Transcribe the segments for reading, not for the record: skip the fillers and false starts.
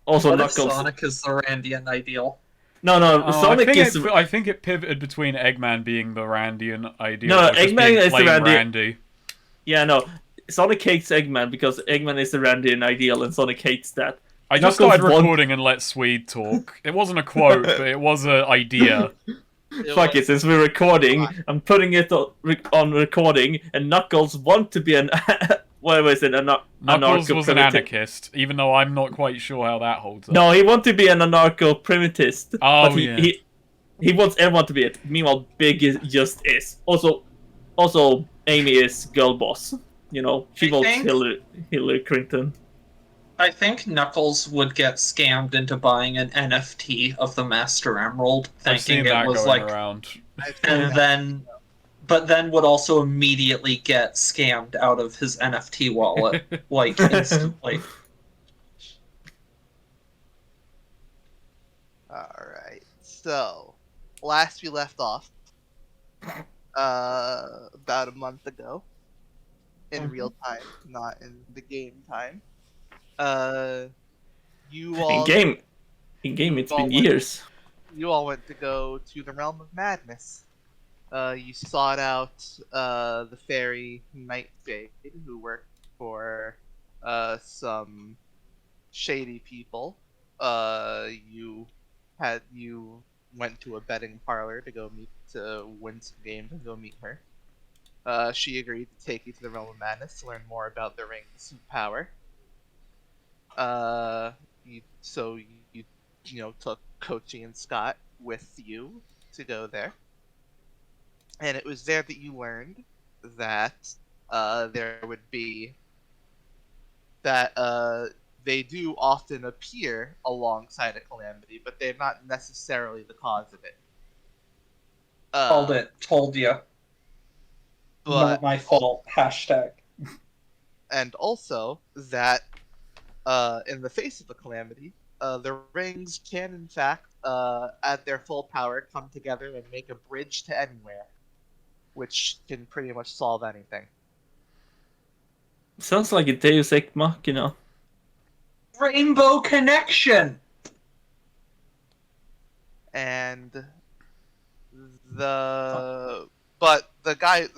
Also, What if Knuckles. Sonic is the Randian ideal? No, Oh, I Sonic think is. I think it pivoted between Eggman being the Randian ideal No, or just Eggman being is the plain Randy. Randy. Yeah, no. Sonic hates Eggman because Eggman is the Randian ideal, and Sonic hates that. I just Knuckles started want. recording and let Swede talk. It wasn't a quote, but it was an idea. It Fuck it, was since we're recording, I'm putting it on recording, and Knuckles want to be an. What was it? Knuckles was an Anarcho-primitive. anarchist, even though I'm not quite sure how that holds up. No, he wants to be an anarcho-primitist, but Oh, he, yeah. he he wants everyone to be it. Meanwhile, Big is just is. Also, Amy is girl boss. You know, she I votes think- Hillary Clinton. I think Knuckles would get scammed into buying an NFT of the Master Emerald, I've seen thinking that it was going like, around. but then would also immediately get scammed out of his NFT wallet, like instantly. Alright. So, last we left off, about a month ago, in real time, not in the game time, you all In game, it's been years. you all went to go to the realm of madness. You sought out the fairy Nightshade, who worked for some shady people. You went to a betting parlor to win some games and go meet her. She agreed to take you to the realm of madness to learn more about the rings of power. You took Kochi and Scott with you to go there, and it was there that you learned that there would be that they do often appear alongside a calamity, but they're not necessarily the cause of it. Called it. Told you. But Not my fault. Hashtag. and also that in the face of the calamity, the rings can in fact, at their full power, come together and make a bridge to anywhere, which can pretty much solve anything. Sounds like a Deus Ex Machina. Rainbow Connection! And the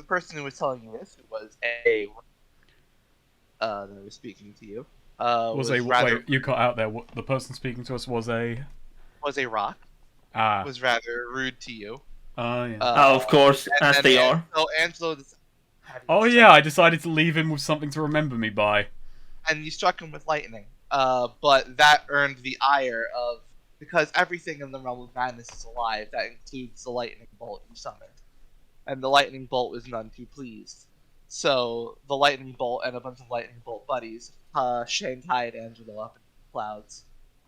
person who was telling you this was that was speaking to you. Wait, you cut out there. The person speaking to us was a rock. ah. Was rather rude to you. Oh yeah. Of course, as they are. So Angelo. Oh yeah, I decided to leave him with something to remember me by. And you struck him with lightning. But that earned the ire of, because everything in the realm of madness is alive. That includes the lightning bolt you summoned, and the lightning bolt was none too pleased. So the lightning bolt and a bunch of lightning bolt buddies shanghaied Angelo up in the clouds,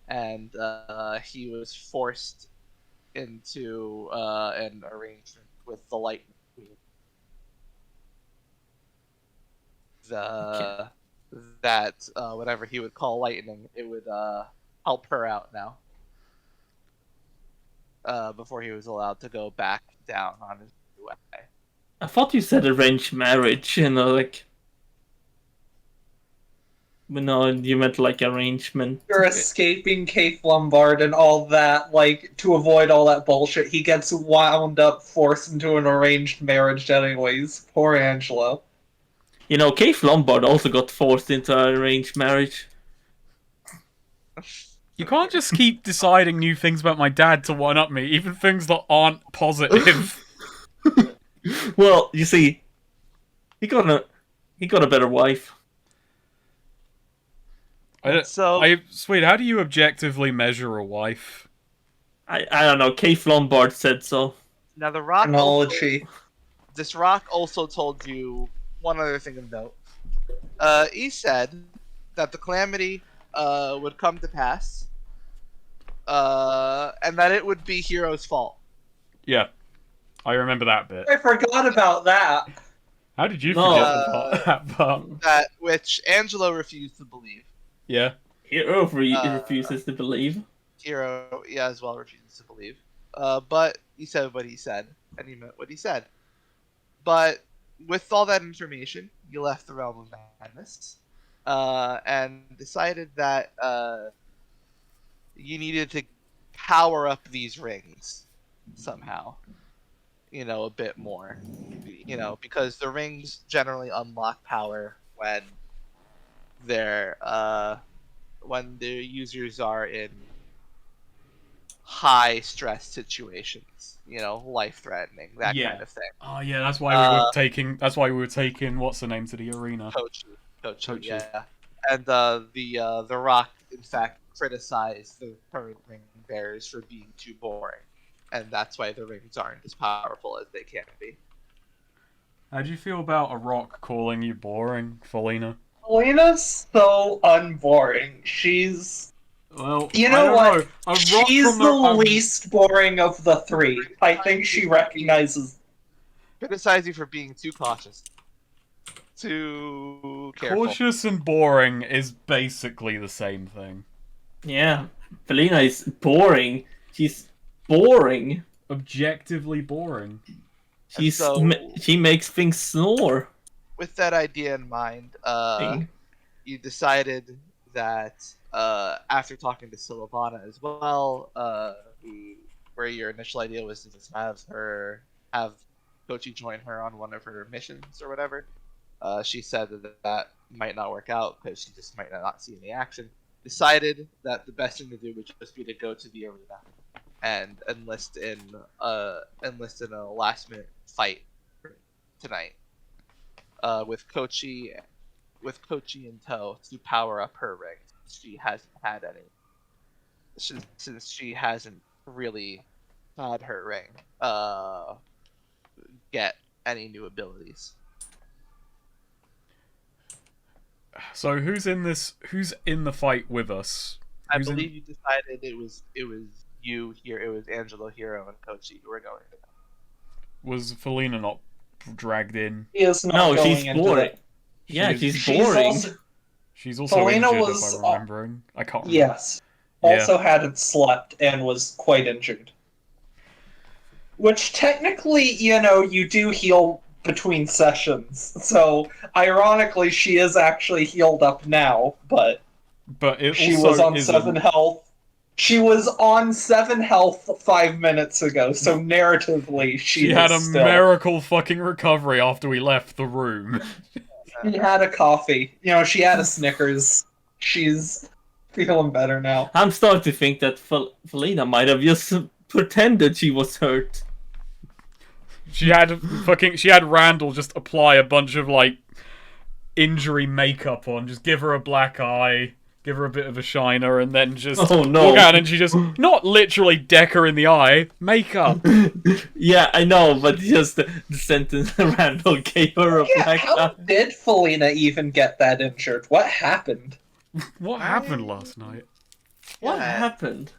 and he was forced into an arrangement with the lightning queen. That whatever he would call lightning, it would help her out now. Before he was allowed to go back down on his way. I thought you said arranged marriage, like. But no, you meant like arrangement. You're escaping Cape Lombard and all that, like, to avoid all that bullshit. He gets wound up, forced into an arranged marriage anyways. Poor Angelo. You know, Keith Lombard also got forced into an arranged marriage. You can't just keep deciding new things about my dad to one up me, even things that aren't positive. Well, you see, he got a better wife. Sweet, how do you objectively measure a wife? I don't know. Keith Lombard said so. Now the rock. This rock also told you one other thing of note. He said that the calamity would come to pass, and that it would be Hero's fault. Yeah, I remember that bit. I forgot about that. How did you forget that part? That which Angelo refused to believe. Yeah. Hero refuses to believe. Hero, yeah, as well refuses to believe. But he said what he said, and he meant what he said. But with all that information, you left the realm of madness, and decided that you needed to power up these rings somehow. A bit more. Because the rings generally unlock power they're when the users are in high stress situations, life threatening, that Yeah. kind of thing. Oh yeah, that's why we were taking. That's why we were taking. What's the name to the arena? Kochi, yeah. And the Rock, in fact, criticized the current ring bearers for being too boring, and that's why the rings aren't as powerful as they can be. How do you feel about a Rock calling you boring, Felina? Elena's so unboring. She's... Well, You I know don't what? know. A Rock She's from the least boring of the three. I think she recognizes... Criticize you for being too cautious. Too careful. Cautious and boring is basically the same thing. Yeah, Felina is boring. She's boring. Objectively boring. She makes things snore. With that idea in mind, you decided that after talking to Sylvana as well, where your initial idea was to just have Kochi join her on one of her missions or whatever. She said that might not work out because she just might not see any action. Decided that the best thing to do would just be to go to the arena and enlist in a last minute fight tonight with Kochi in tow to power up her ring. She hasn't had any since she hasn't really had her ring get any new abilities. So who's in the fight with us? I believe you decided it was you here. It was Angelo, Hero, and Kochi who were going to. Was Felina not dragged in? She is not No, going she's into boring. that. Yeah, she's She's boring. She's also Felina injured, was, if I'm remembering. I can't remember. Yes. Yeah. Also hadn't slept and was quite injured. Which technically, you do heal between sessions. So, ironically, she is actually healed up now, but it she also was on isn't. 7 health. She was on 7 health 5 minutes ago, so narratively, She is had a still... miracle fucking recovery after we left the room. She had a coffee. She had a Snickers. She's feeling better now. I'm starting to think that Felina might have just pretended she was hurt. She had Randall just apply a bunch of injury makeup on, just give her a black eye, give her a bit of a shiner, and then just walk out, and she just not literally deck her in the eye, makeup. Yeah, I know, but just the sentence Randall gave her a black How eye. did Felina even get that injured? What happened? What happened last night? What happened?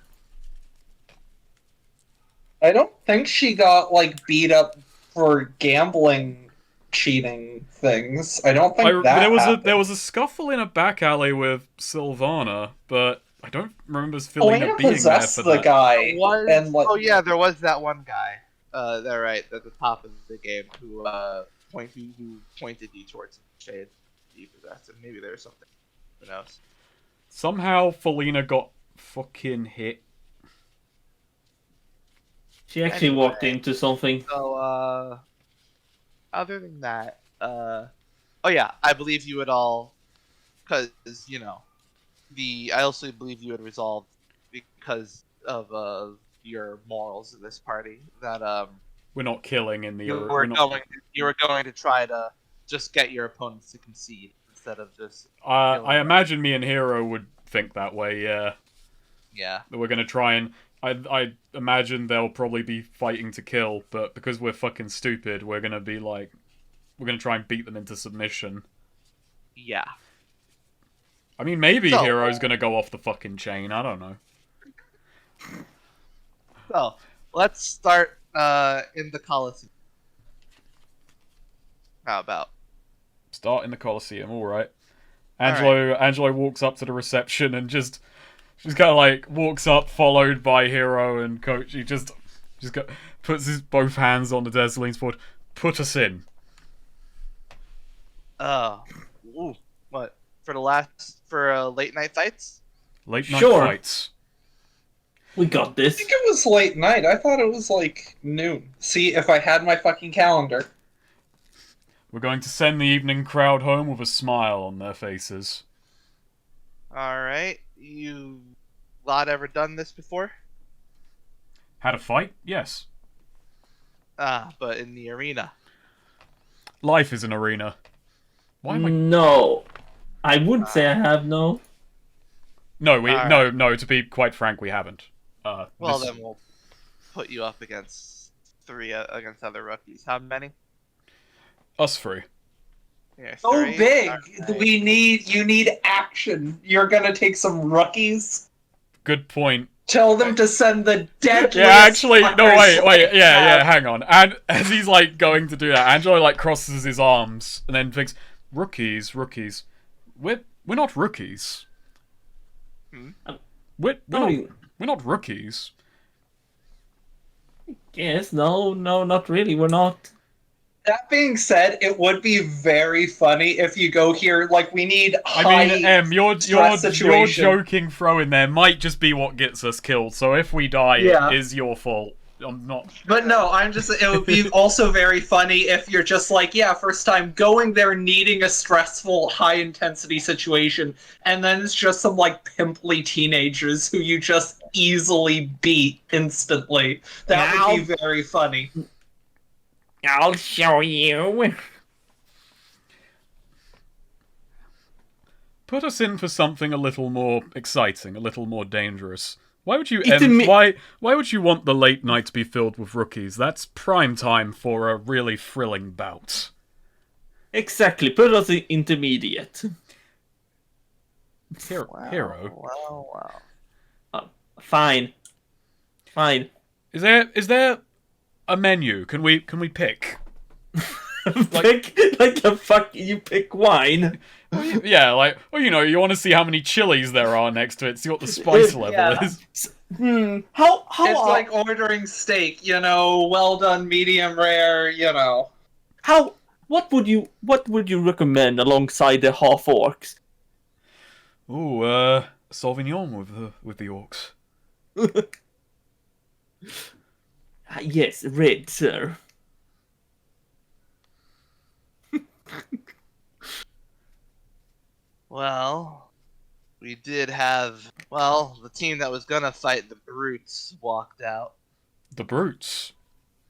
I don't think she got beat up for gambling, cheating things. I don't think happened. There was a scuffle in a back alley with Sylvana, but I don't remember Felina being there for the that. guy. Oh yeah, there was that one guy. They're right at the top of the game who pointed you towards the shade. He possessed him. Maybe there's something. Who knows? Somehow Felina got fucking hit. She actually walked into something. So, other than that, oh yeah, I believe you would all, because I also believe you had resolved because of your morals in this party that we're not killing in the. You were going to try to just get your opponents to concede instead of just. I imagine me and Hero would think that way. Yeah. Yeah. That we're gonna try and. I imagine they'll probably be fighting to kill, but because we're fucking stupid, we're gonna be we're gonna try and beat them into submission. Yeah. I mean, maybe Hero's gonna go off the fucking chain. I don't know. So, let's start in the Coliseum. How about? Start in the Coliseum, alright. Angelo walks up to the reception and just kind of walks up, followed by Hero and Coach. He just puts both hands on the desk, leans forward. Put us in. What for late night fights? Late night Sure. fights. We got I this. think it was late night. I thought it was like noon. See, if I had my fucking calendar. We're going to send the evening crowd home with a smile on their faces. Alright, you lot ever done this before? Had a fight? Yes. But in the arena. Life is an arena. Why am I... No. I would say I have no. No, Alright. no, to be quite frank, we haven't. Well, then we'll put you up against against other rookies. How many? Us three. Yeah, So three? big. Alright. You need action. You're gonna take some rookies. Good point. Tell them to send the deadliest. Yeah, actually, no, fuckers wait, they yeah, have. hang on. And as he's like going to do that, Angelo like crosses his arms and then thinks, "Rookies. We're not rookies. Hmm? We're not rookies." Yes, no, not really. We're not. That being said, it would be very funny if you go here. Like, we need I mean, your situation. joking throw in there might just be what gets us killed. So if we die, Yeah. it is your fault. I'm not. But no, it would be also very funny if you're just like, yeah, first time going there needing a stressful, high-intensity situation, and then it's just some, like, pimply teenagers who you just easily beat instantly. That Now- would be very funny. I'll show you. Put us in for something a little more exciting, a little more dangerous. Why would you It's why would you want the late night to be filled with rookies? That's prime time for a really thrilling bout. Exactly. Put us in intermediate. Hero. Wow. Fine. Is there a menu? Can we pick? Like the fuck you pick wine. Yeah, like, well, you want to see how many chilies there are next to it, see what the spice level Yeah. is. How It's like ordering steak, well done, medium rare, what would you recommend alongside the half orcs? Ooh, Sauvignon with the orcs. Yes, red, sir. Well, we did have. Well, the team that was gonna fight the brutes walked out. The brutes.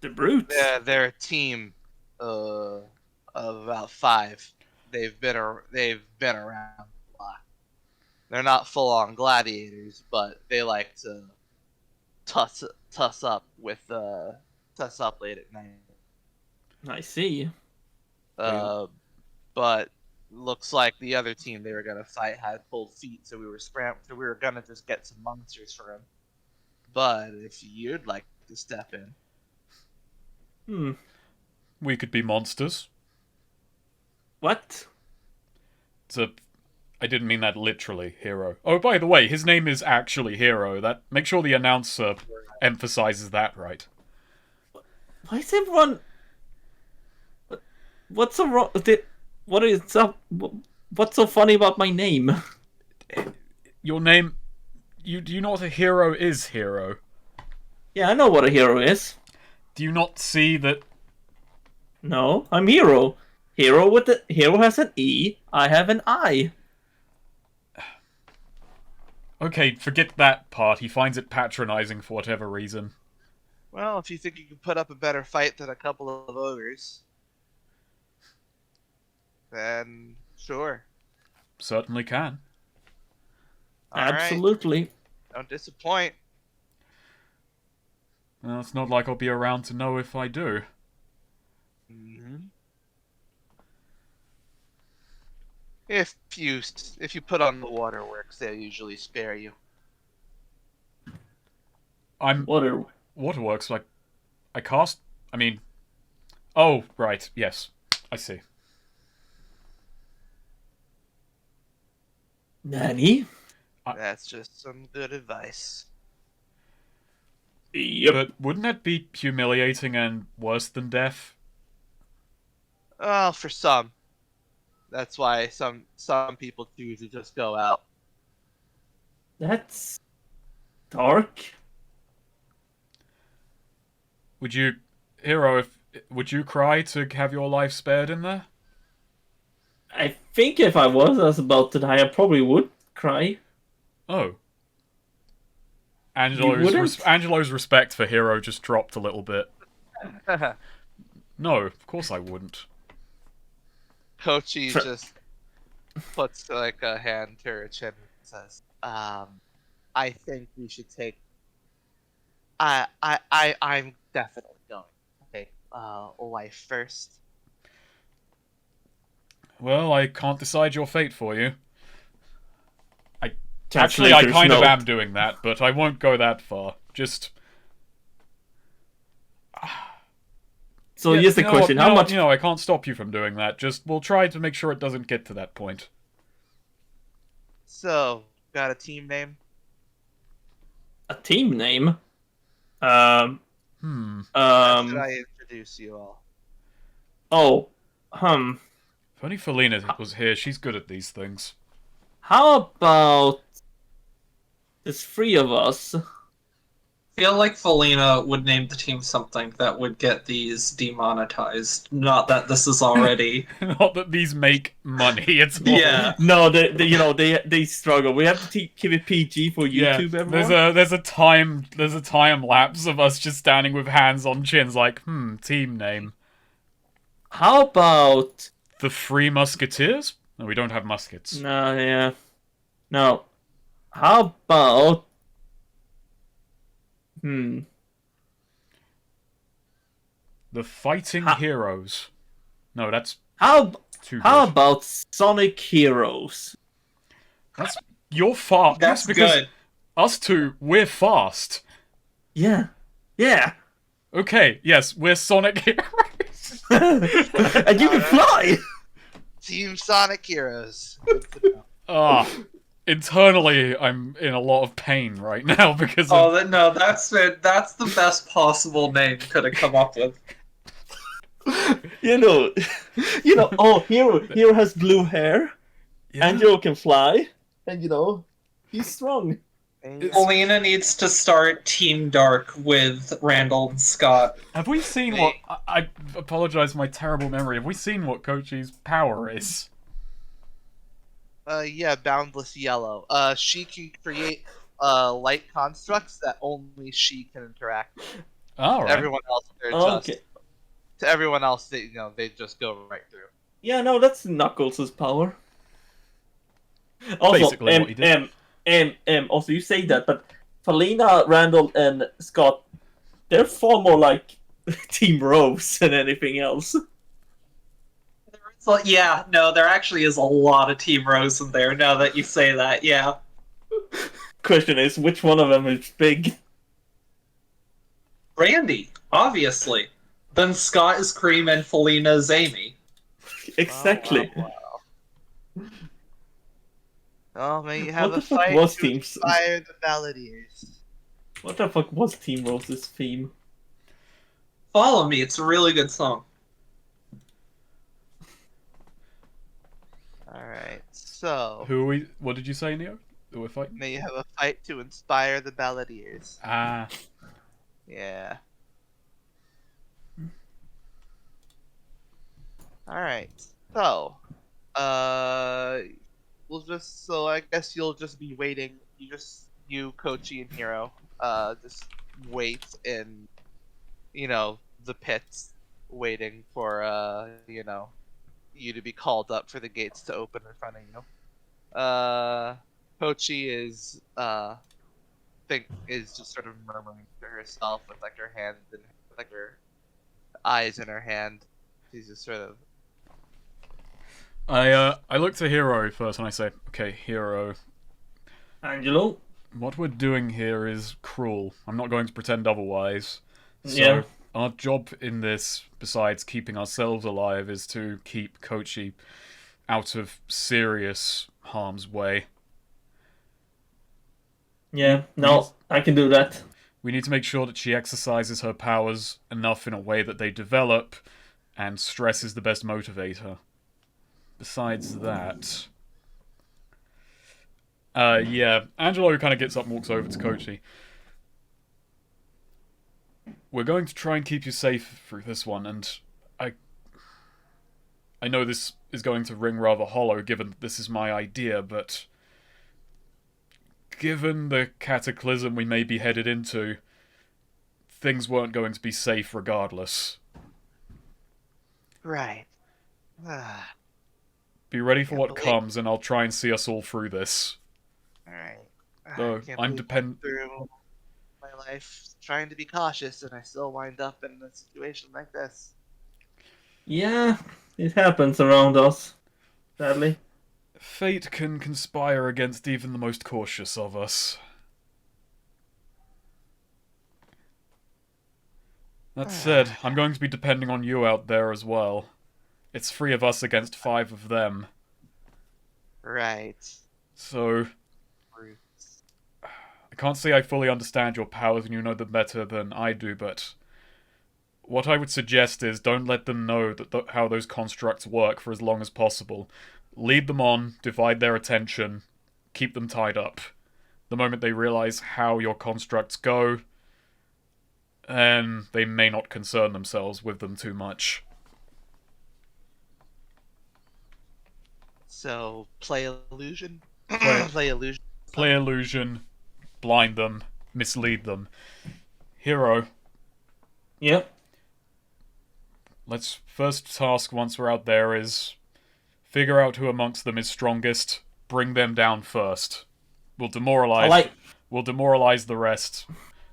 The brutes. They're a team of about 5. They've been around a lot. They're not full on gladiators, but they like to tuss up late at night. I see. But looks like the other team they were gonna fight had cold feet, so we were gonna just get some monsters for him. But if you'd like to step in, We could be monsters. What? I didn't mean that literally, Hero. Oh, by the way, his name is actually Hero. Make sure the announcer emphasizes that right. Why is everyone? What's so wrong? What is up? What's so funny about my name? Your name. Do you know what a hero is, Hero? Yeah, I know what a hero is. Do you not see that? No, I'm hero. Hero has an E. I have an I. Okay, forget that part. He finds it patronizing for whatever reason. well, if you think you can put up a better fight than a couple of ogres, then sure. Certainly can. All right. Absolutely. Don't disappoint. Well, it's not like I'll be around to know if I do. Mm-hmm. If you put on the waterworks, they'll usually spare you. Waterworks, like... I cast... I mean... Oh, right, yes. I see. Nanny? That's just some good advice. Yep. But wouldn't that be humiliating and worse than death? Well, for some. That's why some people choose to just go out. That's dark. Would you, Hero? Would you cry to have your life spared in there? I think if I was about to die, I probably would cry. Oh. You wouldn't? Angelo's respect for Hero just dropped a little bit. No, of course I wouldn't. Kochi just puts like a hand to her chin and says, I think we should take I'm definitely going to take life first. Well, I can't decide your fate for you. I Translator's actually, I kind of note. am doing that, but I won't go that far. Just So yeah, here's the you know question: what, How much? I can't stop you from doing that. Just we'll try to make sure it doesn't get to that point. So, got a team name? A team name? How should I introduce you all? Oh, If only Felina was here, she's good at these things. How about there's three of us? I feel like Felina would name the team something that would get these demonetized. Not that this is already. Not that these make money. It's Yeah. No, they struggle. We have to keep it PG for YouTube. Everyone. There's a time lapse of us just standing with hands on chins, like team name. How about The Three Musketeers? No, we don't have muskets. no? Yeah, no. How about The Fighting Heroes. No, that's How too how good. about Sonic Heroes? That's you're fast. That's because good. us two, we're fast. Yeah, yeah. Okay, yes, we're Sonic Heroes. And you can fly. Team Sonic Heroes. Internally, I'm in a lot of pain right now because Oh, no, that's it. That's the best possible name could have come up with. you know. Oh, Hero has blue hair. Angelo can fly, and he's strong. Felina needs to start Team Dark with Randall and Scott. Have we seen what? I apologize for my terrible memory. Have we seen what Kochi's power is? Yeah, Boundless Yellow. She can create light constructs that only she can interact with. All right. Everyone else, they're just Okay. to everyone else, they just go right through. Yeah, no, that's Knuckles' power. Also, Basically what he did. Also, you say that, but Felina, Randall, and Scott, they're far more like Team Rose than anything else. So, yeah, no, there actually is a lot of Team Rose in there now that you say that, yeah. Question is, which one of them is big? Randy, obviously. Then Scott is Cream and Felina is Amy. Exactly. Wow. Oh, may you What have the a fuck fight was to Team- inspire the Valadiers. What the fuck was Team Rose's theme? Follow Me, it's a really good song. Alright, so Who are we? What did you say, Neo? That we're fighting? may you have a fight to inspire the Valadiers. Ah. Yeah. Alright, so so I guess you'll just be waiting. You, Kochi, and Hero, just wait in, the pits, waiting for, you to be called up for the gates to open in front of you. Kochi is just sort of murmuring to herself with like her hand and like her eyes in her hand. She's just sort of. I look to Hero first and I say, okay, Hero, Angelo? what we're doing here is cruel. I'm not going to pretend otherwise. So Yeah. our job in this, besides keeping ourselves alive, is to keep Kochi out of serious harm's way. Yeah, no, I can do that. We need to make sure that she exercises her powers enough in a way that they develop, and stress is the best motivator. Besides that... yeah, Angelo kind of gets up and walks over to Kochi. we're going to try and keep you safe through this one, and I know this is going to ring rather hollow given that this is my idea, but given the cataclysm we may be headed into, things weren't going to be safe regardless. Right. Be ready for Can't what believe- comes, and I'll try and see us all through this. Alright. Though, I'm depend- through my life trying to be cautious, and I still wind up in a situation like this. Yeah, it happens around us, sadly. Fate can conspire against even the most cautious of us. That said, I'm going to be depending on you out there as well. It's 3 of us against 5 of them. Right. So, Brutes. I can't say I fully understand your powers and you know them better than I do, but what I would suggest is don't let them know that how those constructs work for as long as possible. Lead them on, divide their attention, keep them tied up. The moment they realize how your constructs go, then they may not concern themselves with them too much. So, play illusion? Play- Play illusion. Play illusion, blind them, mislead them. Hero, Yep. let's first task once we're out there is figure out who amongst them is strongest, bring them down first. We'll demoralize the rest.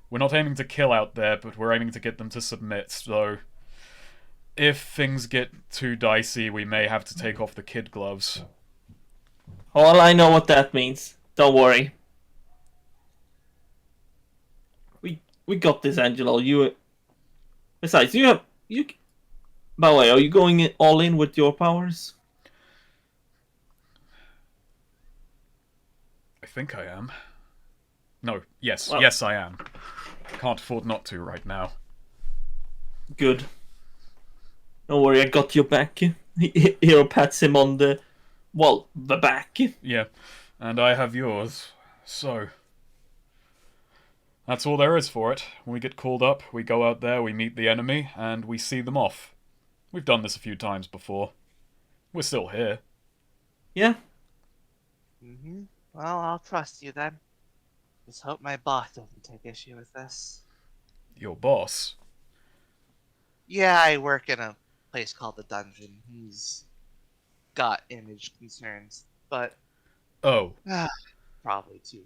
We're not aiming to kill out there, but we're aiming to get them to submit, so if things get too dicey, we may have to take off the kid gloves. All I know what that means. Don't worry. We got this, Angelo. Besides, you. By the way, are you going all in with your powers? I think I am. No, yes, Well- yes I am. Can't afford not to right now. Good. Don't worry, I got your back. Hero pats him on the back. Yeah, and I have yours, so that's all there is for it. When we get called up, we go out there, we meet the enemy, and we see them off. We've done this a few times before. We're still here. Yeah. Mm-hmm. Well, I'll trust you then. Just hope my boss doesn't take issue with this. Your boss. Yeah, I work in a place called the Dungeon. He's got image concerns, but Oh, probably too.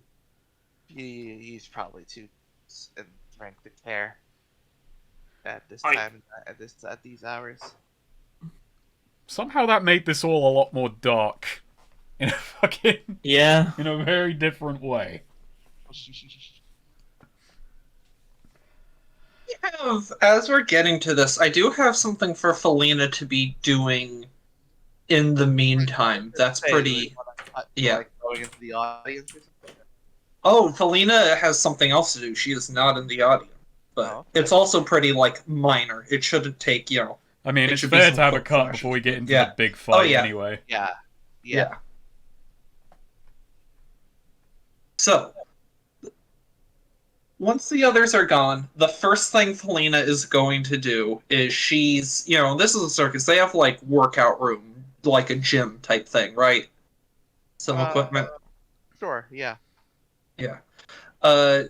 He's probably too in rank to care at this time, at these hours. somehow that made this all a lot more dark. In a fucking... Yeah. in a very different way. As we're getting to this, I do have something for Felina to be doing in the meantime. That's Say, pretty... like, yeah. like going into the audience or something. Oh, Felina has something else to do. She is not in the audience. But Oh, okay. it's also pretty, like, minor. It shouldn't take, I mean, It it's should be fair some to have a quick cut flashes. before we get into Yeah. the big fight Oh, yeah. anyway. Yeah. Yeah. So, once the others are gone, the first thing Felina is going to do is she's, this is a circus. They have, like, workout room, like a gym type thing, right? Some equipment. Sure, yeah. Yeah.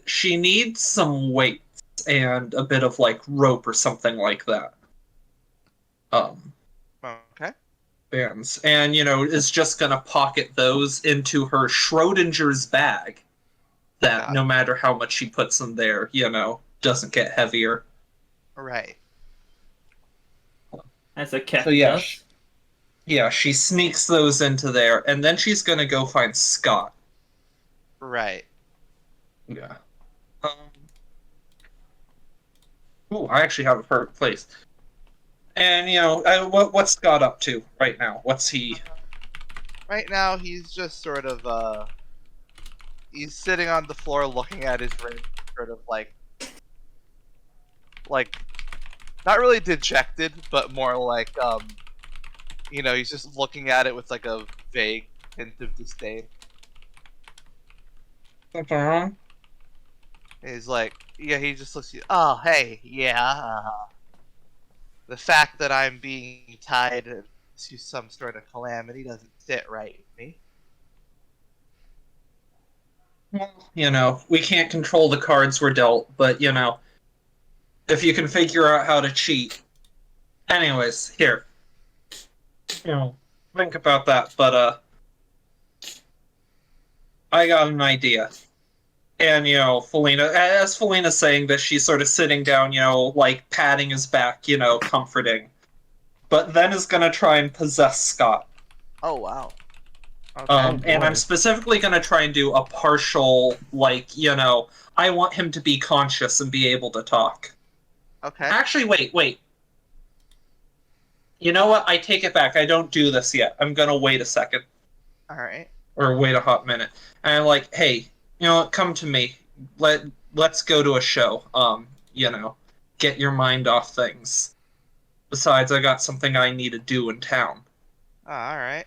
She needs some weights and a bit of, like, rope or something like that. Okay. Bands. And, is just gonna pocket those into her Schrodinger's bag. That Yeah. no matter how much she puts in there, doesn't get heavier. Right. As a cat So, yeah. does. Yeah, she sneaks those into there, and then she's gonna go find Scott. Right. Yeah. Ooh, I actually have a perfect place. And, what's Scott up to right now? What's he... Right now, he's just sort of, he's sitting on the floor looking at his ring, sort of like, not really dejected, but more like, he's just looking at it with, like, a vague hint of disdain. Something wrong? He's like, Yeah, he just looks at you. Oh, hey, yeah. The fact that I'm being tied to some sort of calamity doesn't sit right with me. Well, we can't control the cards we're dealt, but, if you can figure out how to cheat. Anyways, here. Think about that, but, I got an idea. And, Felina, as Felina's saying this, she's sort of sitting down, like patting his back, comforting. But then is gonna try and possess Scott. Oh, wow. Okay. And I'm specifically gonna try and do a partial, like, I want him to be conscious and be able to talk. Okay. Actually, wait. You know what? I take it back. I don't do this yet. I'm gonna wait a second. Alright. Or wait a hot minute. And I'm like, hey, come to me. Let's go to a show. Get your mind off things. Besides, I got something I need to do in town. Oh, alright.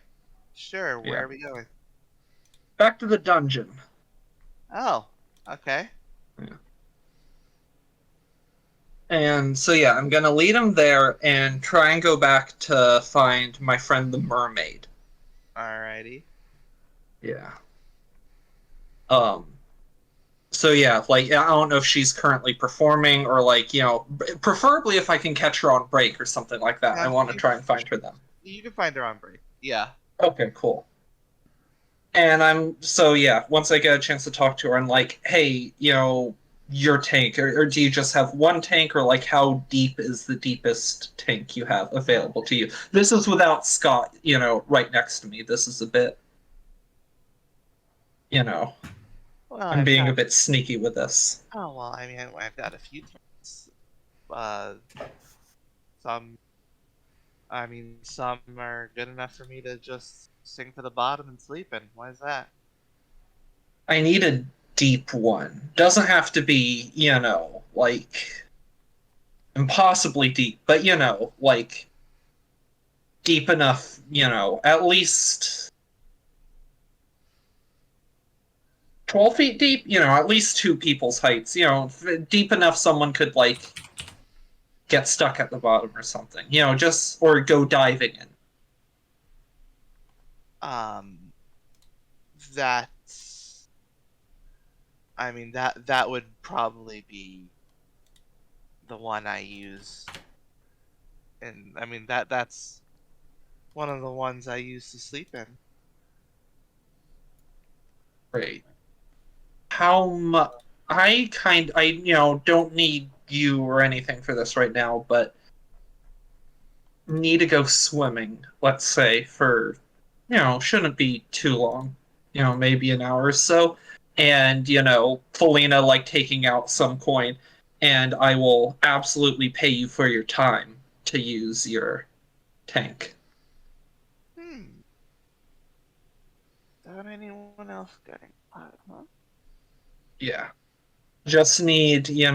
Sure, where Yeah. are we going? Back to the dungeon. Oh, okay. And so yeah, I'm gonna lead him there and try and go back to find my friend the mermaid. Alrighty. Yeah. So yeah, like I don't know if she's currently performing or like, preferably if I can catch her on break or something like that. Yeah, I want to try and find her then. You can find her on break. Yeah. Okay, cool. And once I get a chance to talk to her, I'm like, hey, your tank, or do you just have one tank, or like how deep is the deepest tank you have available to you? This is without Scott, right next to me. This is a bit, Well, I'm being a bit sneaky with this. Oh, well, I mean, I've got a few tanks. Some are good enough for me to just sink to the bottom and sleep in. Why is that? I need a deep one. Doesn't have to be, like impossibly deep, but like deep enough, at least 12 feet deep, at least two people's heights, deep enough someone could like get stuck at the bottom or something, or go diving in. That's. I mean, that would probably be the one I use. And I mean that's one of the ones I use to sleep in. Great. How much? I don't need you or anything for this right now, but need to go swimming, let's say, for, shouldn't be too long, maybe an hour or so. And, Felina, like, taking out some coin, and I will absolutely pay you for your time to use your tank. Don't anyone else getting pot, huh? Yeah. Just need, you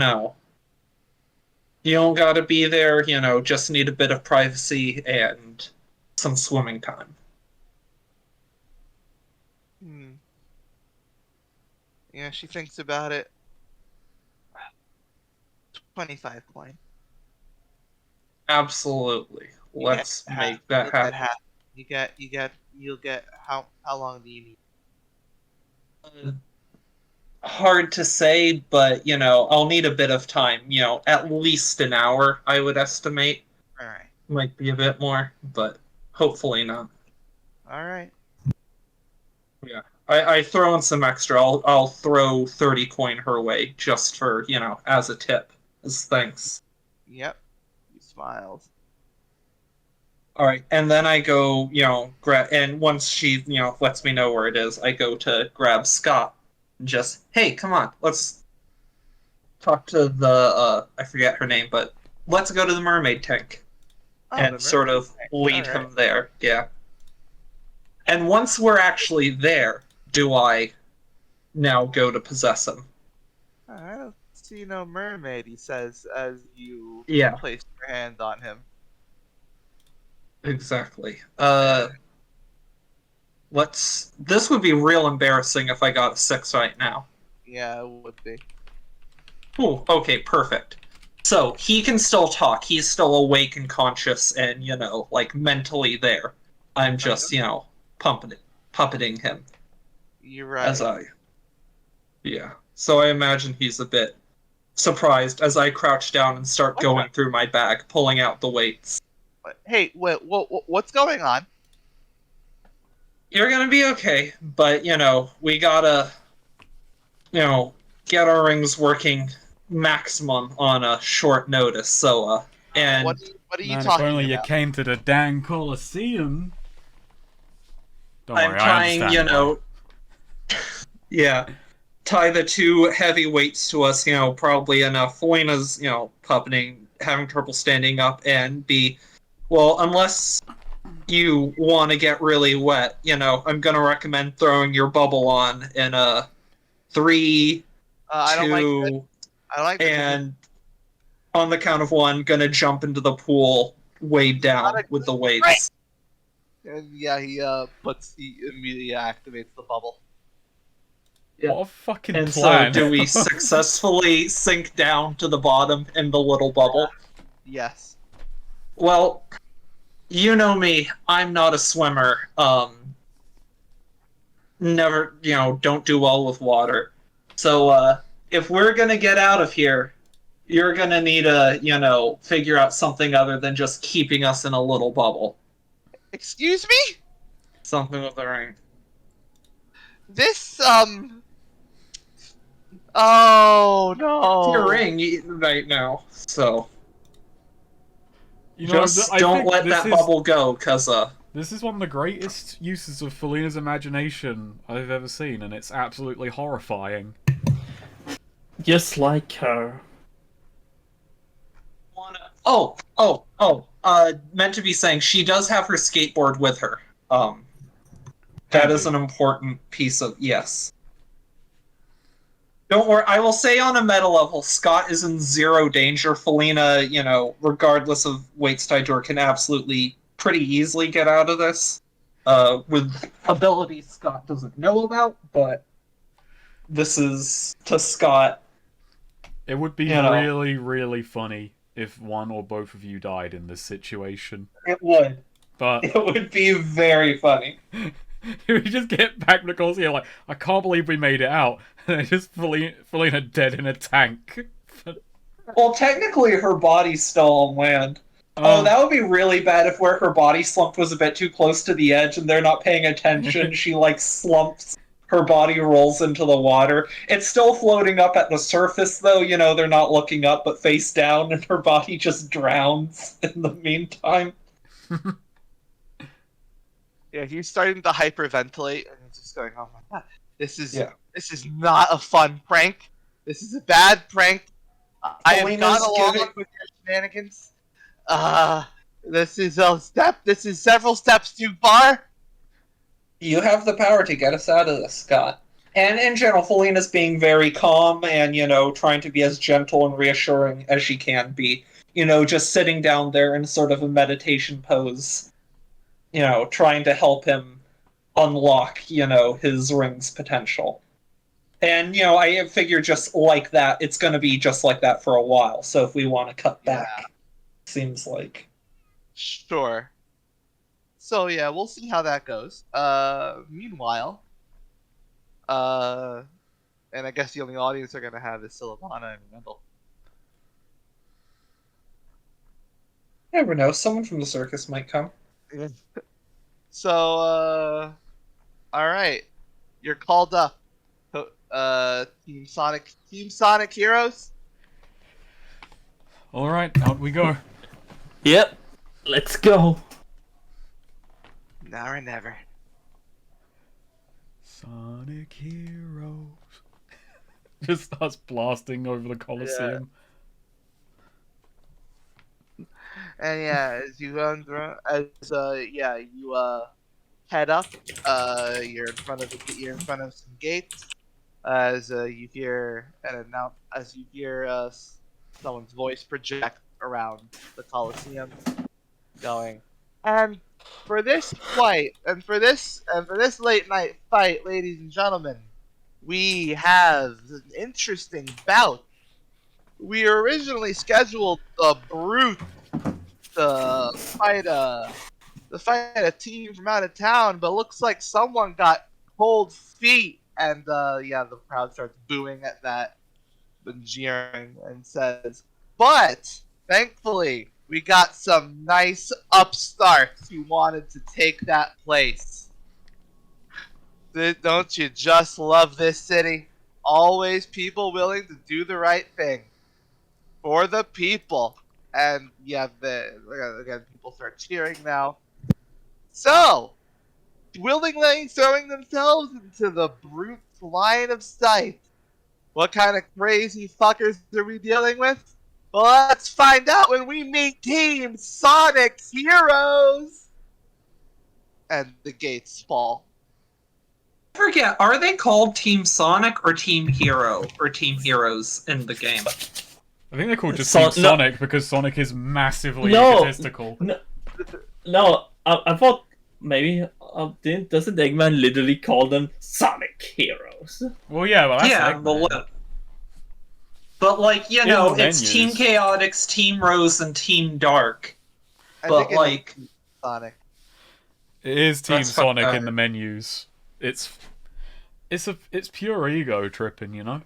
don't gotta be there, just need a bit of privacy and some swimming time. Yeah, she thinks about it. 25 coin. Absolutely. Let's make that happen. You'll get how long do you need? Hard to say, but I'll need a bit of time. At least an hour, I would estimate. All right. Might be a bit more, but hopefully not. All right. Yeah, I throw in some extra. I'll throw 30 coin her way just for as a tip, as thanks. Yep. He smiles. All right, and then I go, grab, and once she, lets me know where it is, I go to grab Scott. Just, hey, come on, let's talk to the, I forget her name, but let's go to the mermaid tank. And sort of lead him there, yeah. And once we're actually there, do I now go to possess him? I don't see no mermaid, he says, as you place your hand on him. Exactly. This would be real embarrassing if I got a 6 right now. Yeah, it would be. Oh, okay, perfect. So he can still talk. He's still awake and conscious and, like mentally there. I'm just, puppeting him You're right. as I. Yeah. So I imagine he's a bit surprised as I crouch down and start going through my bag, pulling out the weights. Hey, what's going on? You're gonna be okay, but, we gotta, get our rings working maximum on a short notice, so, and... What are you Man, if talking only you about? came to the dang Colosseum. Don't I'm worry, trying, I understand why. yeah, tie the two heavy weights to us, probably enough. Felina's, puppeting, having trouble standing up, and well, unless you want to get really wet, I'm going to recommend throwing your bubble on in a 3, I don't 2, like I like and on the count of 1, going to jump into the pool, weighed down with the weights. And yeah, he immediately activates the bubble. Yeah. What a fucking And plan. so, do we successfully sink down to the bottom in the little bubble? Yes. Well, you know me. I'm not a swimmer. Never, don't do well with water. So, if we're gonna get out of here, you're gonna need to, figure out something other than just keeping us in a little bubble. Excuse me? Something with the ring. This, Oh, no. It's your ring right now, so... You know, just I don't think let that bubble go, cause, This is one of the greatest uses of Felina's imagination I've ever seen, and it's absolutely horrifying. Just like her. Meant to be saying, she does have her skateboard with her. That is an important piece of... Yes. Don't worry, I will say on a meta level, Scott is in zero danger. Felina, regardless of weights tied to her, can absolutely pretty easily get out of this. With abilities Scott doesn't know about, but this is, to Scott... It would be really, really funny if one or both of you died in this situation. It would. But it would be very funny. We just get back to the Colosseum like, I can't believe we made it out. And just Felina dead in a tank. Well, technically her body's still on land. That would be really bad if where her body slumped was a bit too close to the edge and they're not paying attention. She, slumps, her body rolls into the water. It's still floating up at the surface, though. They're not looking up, but face down, and her body just drowns in the meantime. Yeah, he's starting to hyperventilate, and he's just going, "Oh my god, this is not a fun prank. This is a bad prank. I have gone along with your shenanigans. This is a step. This is several steps too far." You have the power to get us out of this, Scott. And in general, Felina's being very calm and, trying to be as gentle and reassuring as she can be. Just sitting down there in sort of a meditation pose. Trying to help him unlock, his ring's potential. And, I figure just like that, it's going to be just like that for a while. So if we want to cut back, seems like. Sure. So yeah, we'll see how that goes. Meanwhile, and I guess the only audience are gonna have is Silvana and Wendell. You never know. Someone from the circus might come. So, all right, you're called up. Team Sonic Heroes. All right, out we go. Yep, let's go. Now or never. Sonic Heroes. Just starts blasting over the Colosseum. And yeah, as you head up. You're in front of some gates. As you hear someone's voice project around the Colosseum, going, and for this fight, and for this late night fight, ladies and gentlemen, we have an interesting bout we originally scheduled the Brute to fight a team from out of town, but looks like someone got cold feet, and yeah, the crowd starts booing at that, and jeering, and says, "But thankfully, we got some nice upstarts who wanted to take that place. Don't you just love this city? Always people willing to do the right thing for the people." And yeah, again, people start cheering now. So, willingly throwing themselves into the Brute's line of sight. What kind of crazy fuckers are we dealing with? Well, let's find out when we meet Team Sonic Heroes! And the gates fall. I forget, are they called Team Sonic or Team Hero or Team Heroes in the game? I think they're called just Team Sonic because Sonic is massively egotistical. No, I thought maybe doesn't Eggman literally call them Sonic Heroes? Well, yeah, well, that's yeah, Eggman. but like, you know, it's Team Chaotix, Team Rose, and Team Dark. But like, Sonic. It is Team Sonic in the menus. It's pure ego tripping, you know.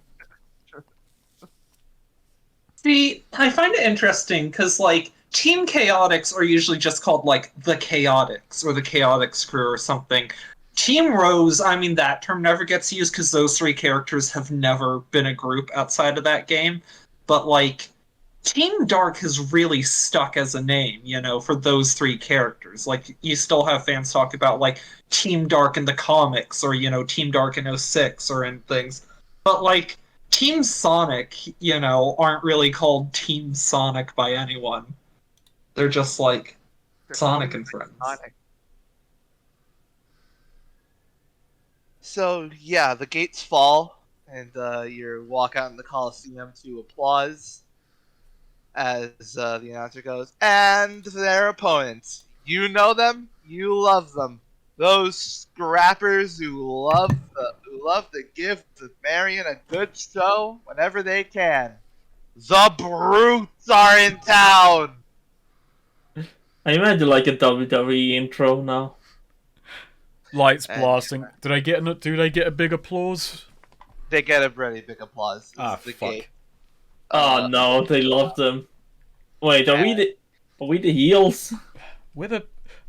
See, I find it interesting because like Team Chaotix are usually just called like the Chaotix or the Chaotix Crew or something. Team Rose, I mean, that term never gets used because those three characters have never been a group outside of that game. But like, Team Dark has really stuck as a name, you know, for those three characters. Like, you still have fans talk about like Team Dark in the comics or, you know, Team Dark in 06 or in things. But like, Team Sonic, you know, aren't really called Team Sonic by anyone. They're just like Sonic and friends. Sonic. So yeah, the gates fall, and you walk out in the Coliseum to applause as the announcer goes, and their opponents. You know them, you love them. Those scrappers who love to give the Marion a good show whenever they can. The Brutes are in town. I imagine like a WWE intro now. Lights blasting. Do they get a big applause? They get a really big applause. Ah, fuck. Oh no, they love them. Wait, are we the heels?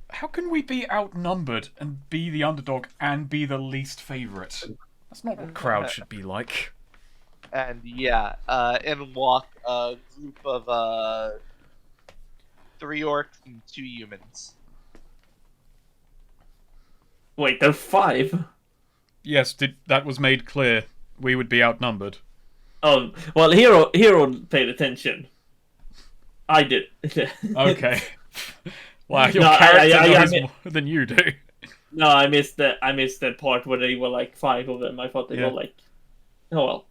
How can we be outnumbered and be the underdog and be the least favorite? That's not what crowd should be like. And yeah, in walk a group of 3 orcs and 2 humans. Wait, there are 5? Yes, that was made clear. We would be outnumbered. Oh, well, Hero paid attention. I did. Okay. Wow, your character knows more than you do. No, I missed that part where they were like 5 of them. I thought they were like, oh well.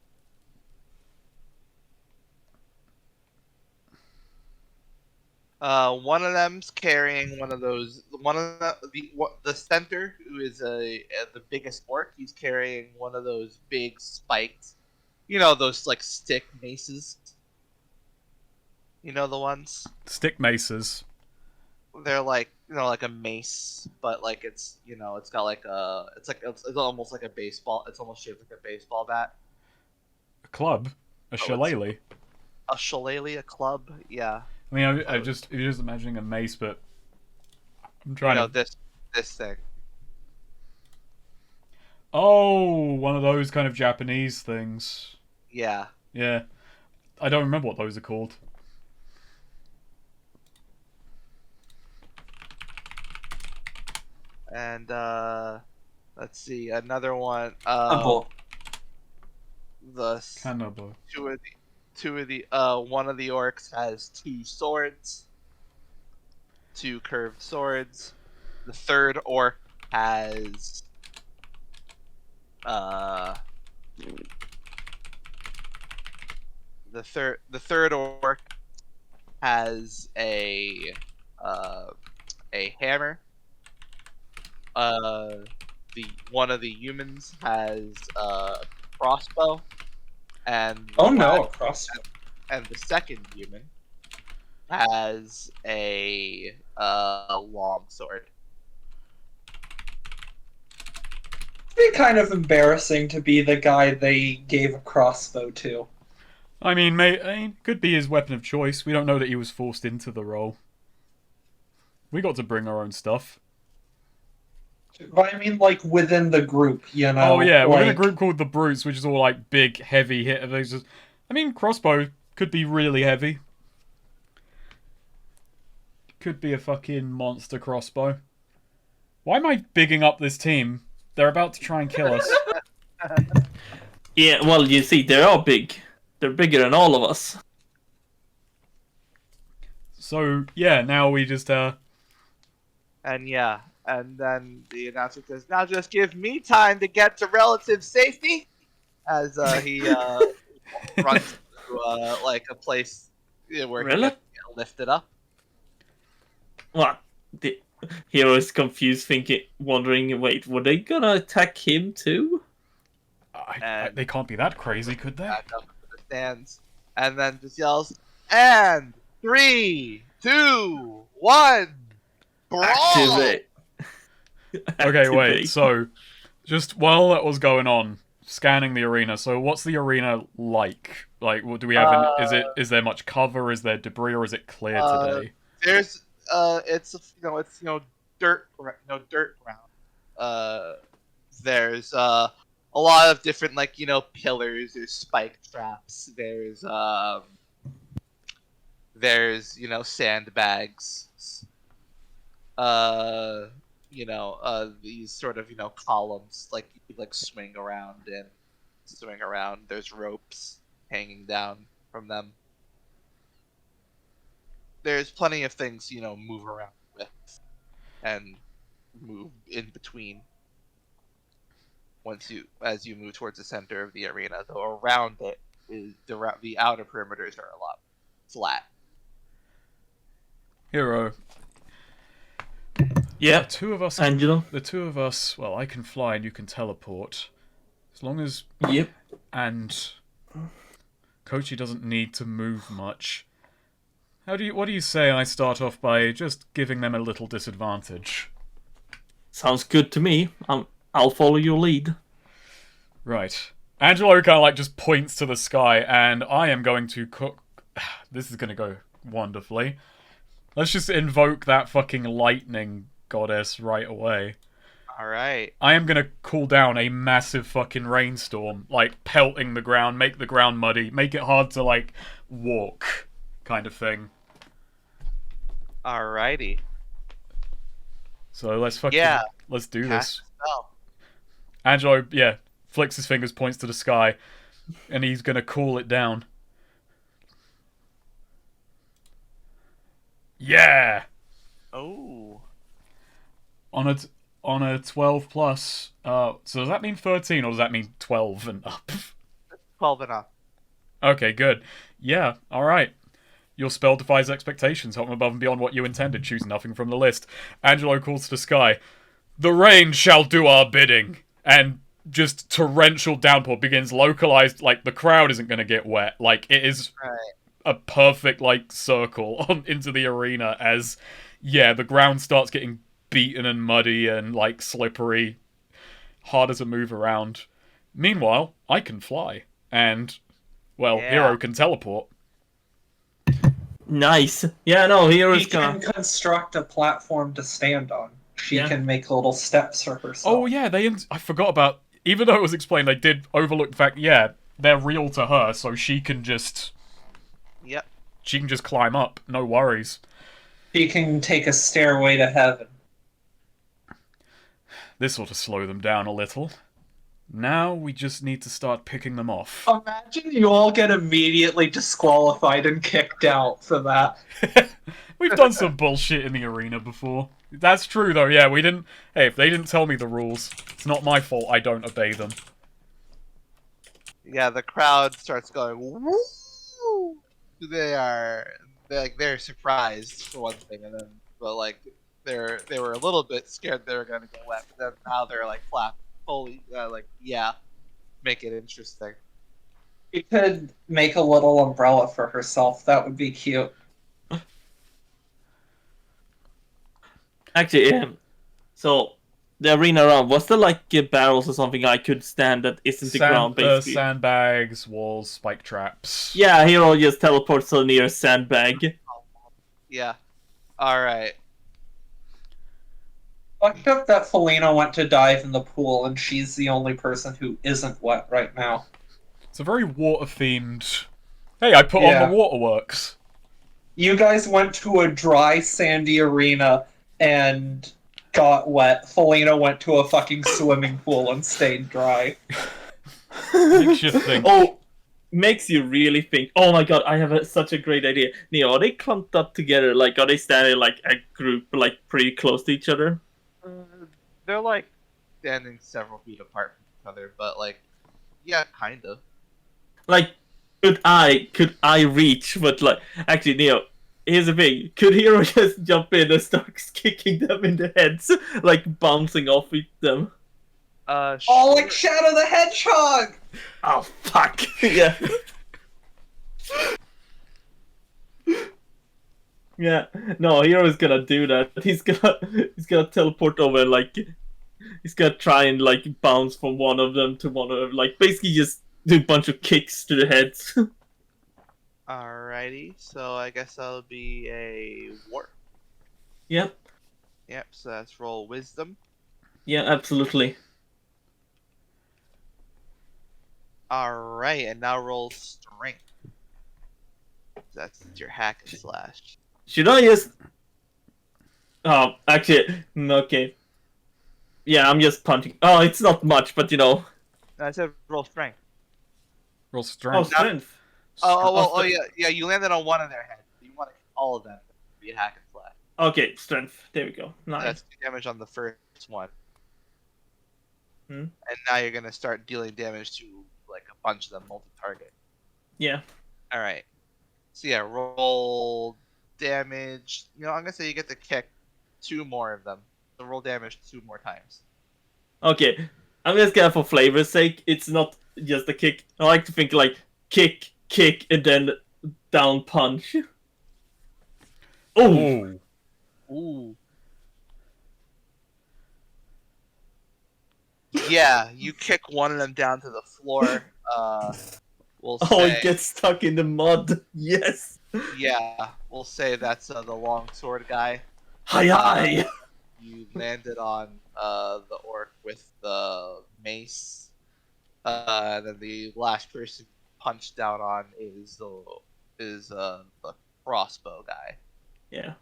One of them's carrying one of those. The center, who is the biggest orc, he's carrying one of those big spiked, you know, those like stick maces. You know the ones? Stick maces. They're like, you know, like a mace, but like it's, you know, it's got like it's almost like a baseball. It's almost shaped like a baseball bat. A club, a shillelagh. A shillelagh, a club, yeah. I mean, you're just imagining a mace, but I'm trying to. This thing. Oh, one of those kind of Japanese things. Yeah. Yeah, I don't remember what those are called. And let's see, another one. Cannibal. One of the orcs has 2 swords, 2 curved swords. The third orc has the third orc has a hammer. One of the humans has a crossbow, and a crossbow. and the second human has a long sword. It'd be kind of embarrassing to be the guy they gave a crossbow to. I mean, could be his weapon of choice. We don't know that he was forced into the role. We got to bring our own stuff. But I mean, like, within the group, you know? Oh yeah, we're in a like- group called the Brutes, which is all like big, heavy hit. I mean, crossbow could be really heavy. Could be a fucking monster crossbow. Why am I bigging up this team? They're about to try and kill us. Yeah, well, you see, they are big. They're bigger than all of us. So yeah, now we just And yeah, and then the announcer says, "Now just give me time to get to relative safety," as he runs to like a place where he Really? gets lifted up. What? The hero is confused, wondering, wait, were they gonna attack him too? they can't be that crazy, could they? Back up to the stands, and then just yells, "And 3, 2, 1, brawl!" Activate. Okay, wait. Activate. So, just while that was going on, scanning the arena. So, what's the arena like? Like, what do we have? Is there much cover? Is there debris, or is it clear today? There's it's dirt dirt ground. There's a lot of different pillars. There's spike traps. There's sandbags. These sort of columns you could swing around. There's ropes hanging down from them. There's plenty of things move around with and move in between as you move towards the center of the arena. Though around it is the outer perimeters are a lot flat. Hero. Yeah, The two of us. Angelo. The two of us. Well, I can fly and you can teleport. As long as Yep. and Kochi doesn't need to move much. What do you say I start off by just giving them a little disadvantage? Sounds good to me. I'll follow your lead. Right. Angelo kind of just points to the sky, and I am going to cook. This is going to go wonderfully. Let's just invoke that fucking lightning goddess right away. Alright. I am going to call down a massive fucking rainstorm, pelting the ground, make the ground muddy, make it hard to, walk, kind of thing. Alrighty. So let's let's do Cast this. a spell. Angelo, flicks his fingers, points to the sky, and he's going to call it down. Yeah! Oh. On a 12 plus, so does that mean 13 or does that mean 12 and up? 12 and up. Okay, good. Yeah, alright. Your spell defies expectations, hop above and beyond what you intended, choose nothing from the list. Angelo calls to the sky, "The rain shall do our bidding!" And just torrential downpour begins localized, the crowd isn't going to get wet. It is a perfect, circle into the arena as, the ground starts getting beaten and muddy and, slippery, harder to move around. Meanwhile, I can fly, and, Hero can teleport. Nice. Yeah, no, hero's She can gonna. construct a platform to stand on. She Yeah. can make little steps for herself. Oh, yeah, I forgot about... Even though it was explained, they did overlook the fact, they're real to her, so she can just... Yep. She can just climb up, no worries. She can take a stairway to heaven. This ought to slow them down a little. Now we just need to start picking them off. Imagine you all get immediately disqualified and kicked out for that. We've done some bullshit in the arena before. That's true, though. Yeah, we didn't... Hey, if they didn't tell me the rules, it's not my fault I don't obey them. Yeah, the crowd starts going, "Woo!" They're surprised for one thing, and then they were a little bit scared they were gonna get wet, but then now they're clapping, holy, make it interesting. She could make a little umbrella for herself. That would be cute. Actually, so the arena around, was there like barrels or something I could stand that isn't the ground, basically? Sandbags, walls, spike traps. Yeah, Hero just teleports to the nearest sandbag. Yeah. Alright. Fucked up that Felina went to dive in the pool and she's the only person who isn't wet right now. It's a very water-themed... Hey, I put Yeah. on the waterworks. You guys went to a dry, sandy arena and got wet. Felina went to a fucking swimming pool and stayed dry. Makes you think. Oh, makes you really think. Oh my god, I have such a great idea. Neo, are they clumped up together? Like, are they standing like a group, like pretty close to each other? They're like standing several feet apart from each other, but like, yeah, kind of. Like, could I reach? But like, actually, Neo, here's the thing: could Hero just jump in and start kicking them in the heads, like bouncing off with them? Oh, Sure. like Shadow the Hedgehog! Oh fuck! Yeah. Yeah, no, Hero's gonna do that. He's gonna teleport over and like he's gonna try and like bounce from one of them to one of them, like basically just do a bunch of kicks to the heads. Alrighty, so I guess that'll be a warp. Yep, Yep, so that's roll wisdom. yeah, absolutely. Alright, and now roll strength. That's your hack and slash. Should I just? Oh, actually, okay. Yeah, I'm just punching. Oh, it's not much, but you know. No, I said roll strength. Roll Oh, strength. strength. Yeah, you landed on one of their heads. You want to hit all of them to be a hack and slash. Okay, strength. There we go. Nice. That's 2 damage on the first one. Hmm. And now you're gonna start dealing damage to like a bunch of them multi-target. Yeah. Alright. So yeah, roll damage. You know, I'm gonna say you get to kick 2 more of them. So roll damage 2 more times. Okay, I'm just gonna, for flavor's sake, it's not just a kick. I like to think like kick, kick, and then down punch. Oh, Ooh. Ooh. Yeah, you kick one of them down to the floor. We'll say, oh, it gets stuck in the mud. Yes. yeah, we'll say that's the long sword guy. Hi, hi. You landed on the orc with the mace. And then the last person you punched down on is the crossbow guy. Yeah.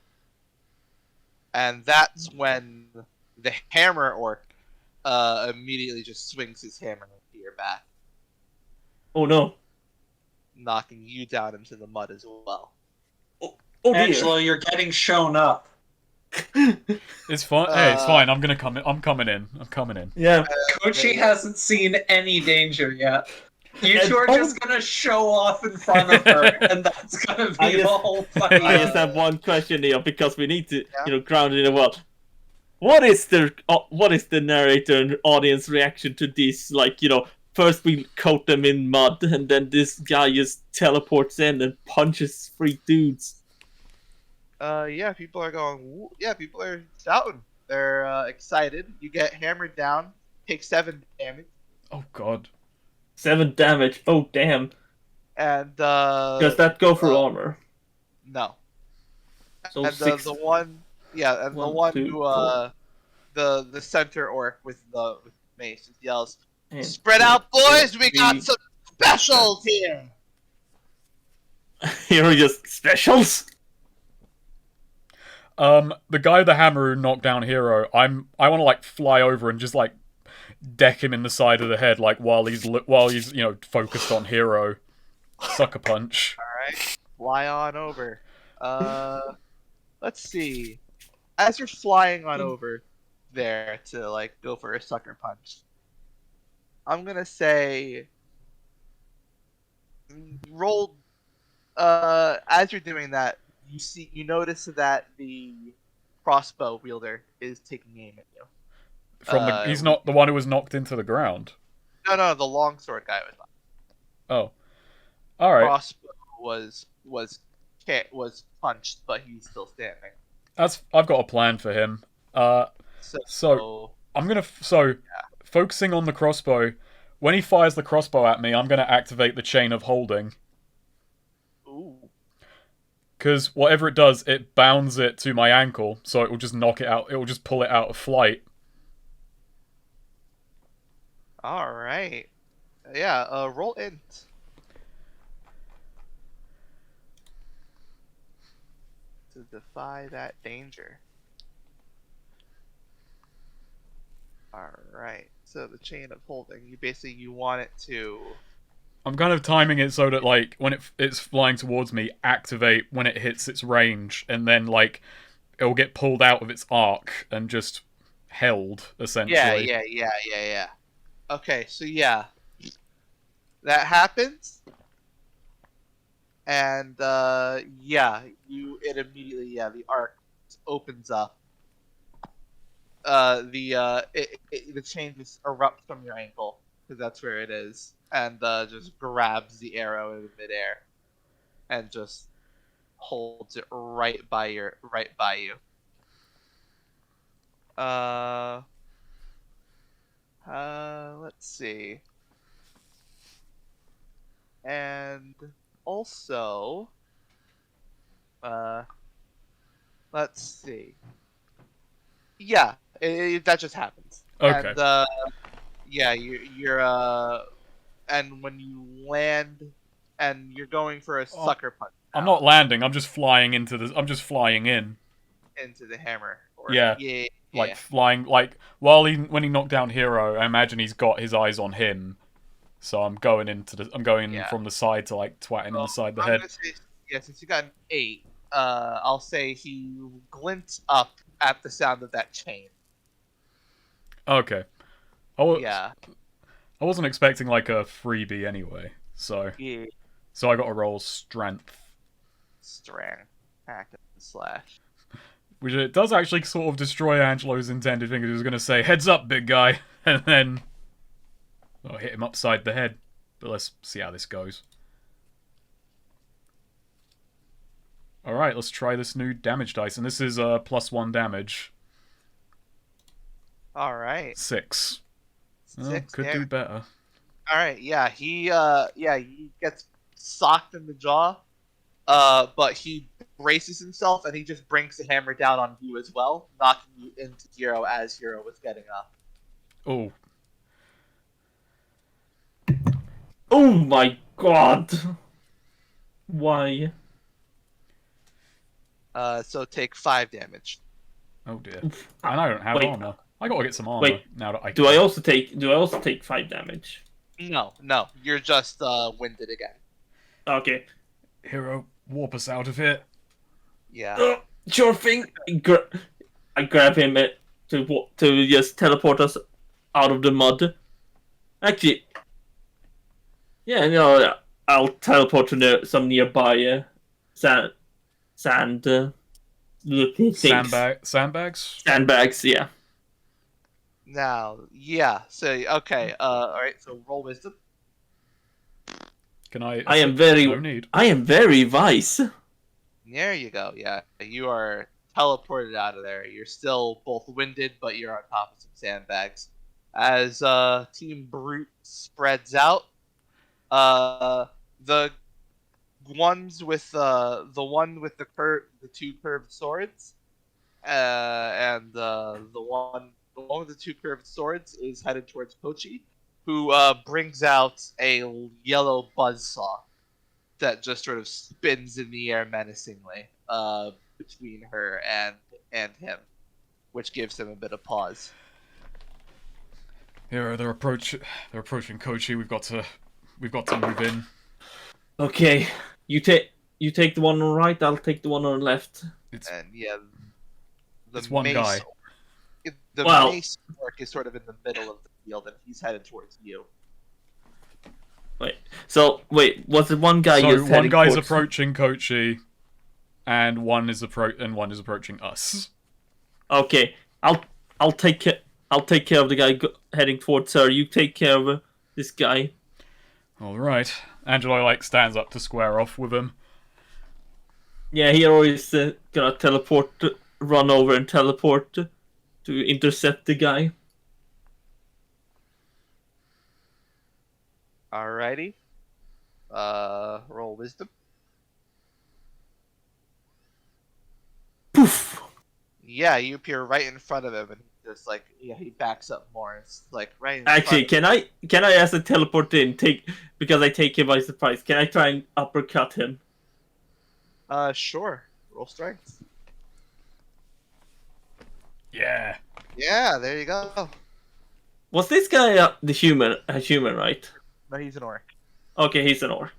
And that's when the hammer orc immediately just swings his hammer into your back, Oh no. knocking you down into the mud as well. Oh dear. Angelo, you're getting shown up. It's fine. Hey, it's fine. I'm coming in. I'm coming in. Yeah. Kochi hasn't seen any danger yet. You And- two are just gonna show off in front of her, and that's gonna be I the just- whole fucking. I just have one question here because we need to, ground it in the world. What is the narrator and audience reaction to this? Like, first we coat them in mud, and then this guy just teleports in and punches 3 dudes. Yeah, people are going. "Woo." Yeah, people are shouting. They're excited. You get hammered down, take 7 damage, Oh god. 7 damage. Oh damn. and Does that go for armor? no. So And 6. the one, yeah, and the One, one two, who four. the center orc with the mace just yells, And "Spread out, boys! We three. got some specials here." Here are just specials. The guy with the hammer who knocked down Hero, I want to like fly over and just like deck him in the side of the head, like while he's focused on Hero. Sucker punch. All right, fly on over. Let's see. As you're flying on over there to like go for a sucker punch, I'm gonna say roll. As you're doing that, you notice that the crossbow wielder is taking aim at you. He's not the one who was knocked into the ground. No, the longsword guy was not. Oh. All right. crossbow was punched, but he's still standing. I've got a plan for him. So I'm gonna focusing on the crossbow. When he fires the crossbow at me, I'm gonna activate the chain of holding. Ooh. Because whatever it does, it bounds it to my ankle, so it will just knock it out. It will just pull it out of flight. All right. Yeah. Roll int. To defy that danger. Alright, so the chain of holding, you want it to... I'm kind of timing it so that, like, when it's flying towards me, activate when it hits its range, and then, like, it'll get pulled out of its arc and just held, essentially. Yeah. Okay, so yeah. That happens. And, it immediately, the arc opens up. The chain just erupts from your ankle, because that's where it is, and just grabs the arrow in midair, and just holds it right by you. Let's see. And also, let's see. Yeah, that just happens. Okay. And you're and when you land, and you're going for a sucker punch. Now, I'm not landing. I'm just flying into the. I'm just flying in. Into the hammer. Yeah. Like flying. Like when he knocked down Hero, I imagine he's got his eyes on him. So I'm going into the. I'm going from the side to like twat him in the side of the head. Say, since you got an 8, I'll say he glints up at the sound of that chain. Okay. Yeah. I wasn't expecting like a freebie anyway, so so I got to roll strength. Strength, hack and slash. Which it does actually sort of destroy Angelo's intended thing. He was going to say, "Heads up, big guy," and then I'll hit him upside the head. But let's see how this goes. All right, let's try this new damage dice, and this is +1 damage. All right. 6. 6 could do better. All right, he gets socked in the jaw, but he braces himself and he just brings the hammer down on you as well, knocking you into Hero as Hero was getting up. Oh. Oh my god! Why? So take 5 damage. Oh dear. And I don't have armor. I gotta get some armor now that I. Do I also take 5 damage? No, you're just winded again. Okay. Hero, warp us out of here. Yeah. Sure thing. I grab him to just teleport us out of the mud. Actually, yeah, no, I'll teleport to some nearby sand looking things. Sandbags. Sandbags, yeah. Now, yeah. So okay. All right. So roll wisdom. Can I? I am very. No need. I am very wise. There you go. Yeah, you are teleported out of there. You're still both winded, but you're on top of some sandbags. As Team Brute spreads out, the ones with the one with the two curved swords, and the one with the two curved swords is headed towards Pochi, who brings out a yellow buzzsaw that just sort of spins in the air menacingly between her and him, which gives him a bit of pause. Here, they're approaching Kochi. We've got to move in. Okay, you take the one on the right. I'll take the one on the left. It's one guy. The mace orc is sort of in the middle of the field, and he's headed towards you. Was it one guy? So one guy's approaching Kochi, and one is approaching us. Okay, I'll take care of the guy heading towards her. You take care of this guy. All right. Angelo like stands up to square off with him. Yeah, he always gonna run over and teleport to intercept the guy. Alrighty. Roll wisdom. Poof. Yeah, you appear right in front of him, and just like he backs up more. It's like right. Actually, can I as a teleport in because I take him by surprise? Can I try and uppercut him? Sure. Roll strength. Yeah. Yeah, there you go. Was this guy a human, right? No, he's an orc. Okay, he's an orc.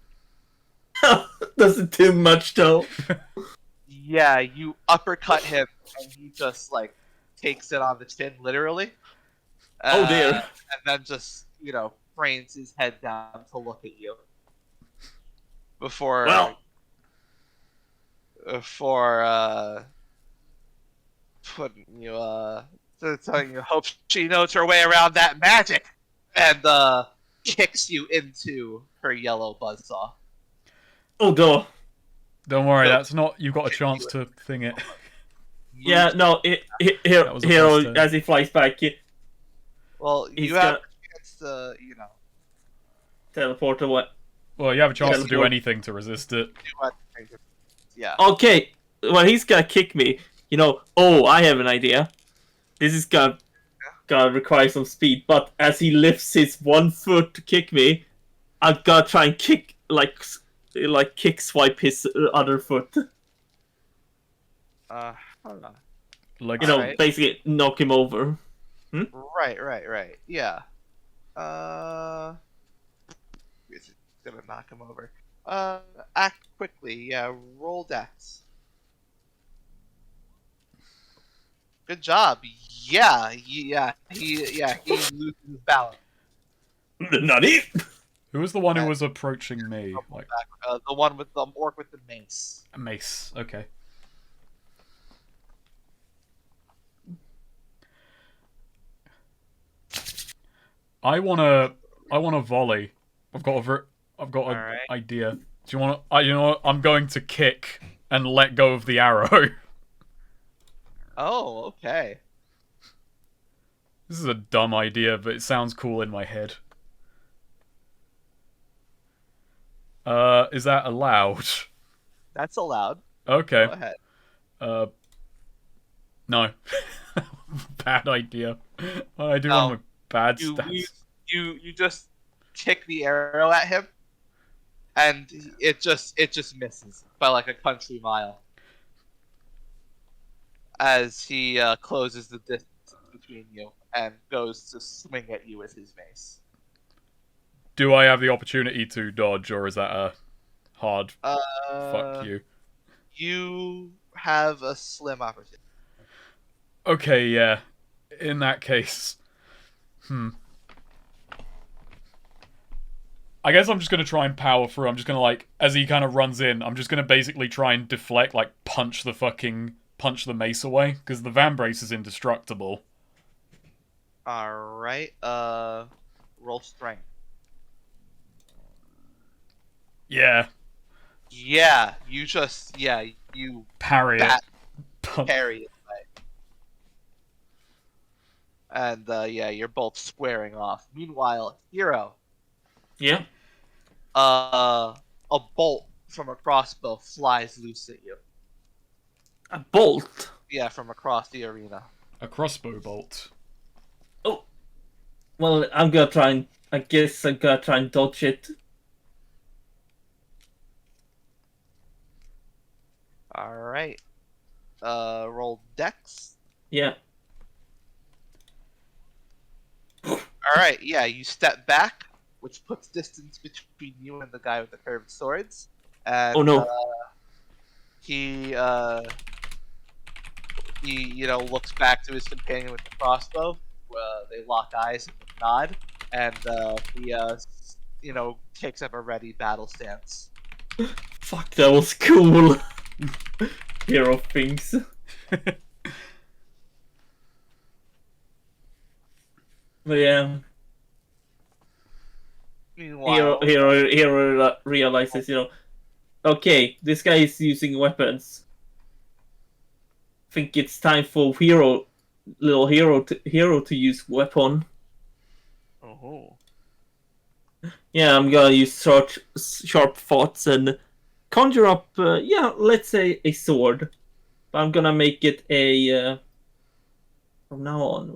Doesn't do much though. Yeah, you uppercut him, and he just like takes it on the chin, literally. Oh dear. And then just cranes his head down to look at you before putting you telling you hope she knows her way around that magic, and kicks you into her yellow buzzsaw. Oh no. Don't worry, that's not. You got a chance to thing it. Yeah, no. Here, as he flies back, well, you have a chance to, teleport away. Well, you have a chance to do anything to resist it. Yeah. Okay. Well, he's gonna kick me. Oh, I have an idea. This is gonna require some speed. But as he lifts his one foot to kick me, I've gotta try and kick kick swipe his other foot. Hold on. Like basically knock him over. Right. Yeah. Is it gonna knock him over? Act quickly. Yeah. Roll dex. Good job. Yeah. He loses his balance. Nutty. Who was the one who was approaching me? Like the one with the orc with the mace. a mace. Okay. I wanna volley. I've got an idea. Do you want to? You know what? I'm going to kick and let go of the arrow. Oh, okay. This is a dumb idea, but it sounds cool in my head. Is that allowed? That's allowed. Okay. Go ahead. No. Bad idea. I do have a bad stats. You just kick the arrow at him, and it just misses by like a country mile. As he closes the distance between you and goes to swing at you with his mace. Do I have the opportunity to dodge, or is that a hard fuck you? You have a slim opportunity. Okay, yeah. In that case, I guess I'm just gonna try and power through. I'm just gonna as he kind of runs in, I'm just gonna basically try and deflect, punch the mace away, because the Vambrace is indestructible. Alright, roll strength. Yeah. Yeah, you Parry it. Parry it. And, you're both squaring off. Meanwhile, Hero. Yeah? A bolt from a crossbow flies loose at you. A bolt? Yeah, from across the arena. A crossbow bolt. Oh. Well, I guess I'm gonna try and dodge it. Alright. Roll dex. Yeah. Alright, yeah, you step back, which puts distance between you and the guy with the curved swords. And, oh no. He looks back to his companion with the crossbow. They lock eyes and nod, and he takes up a ready battle stance. Fuck, that was cool. Hero things. But yeah. Meanwhile, Hero realizes, okay, this guy is using weapons. Think it's time for little hero to use weapon. oh, Yeah, I'm gonna use sharp thoughts and conjure up, let's say a sword. But I'm gonna make it a from now on.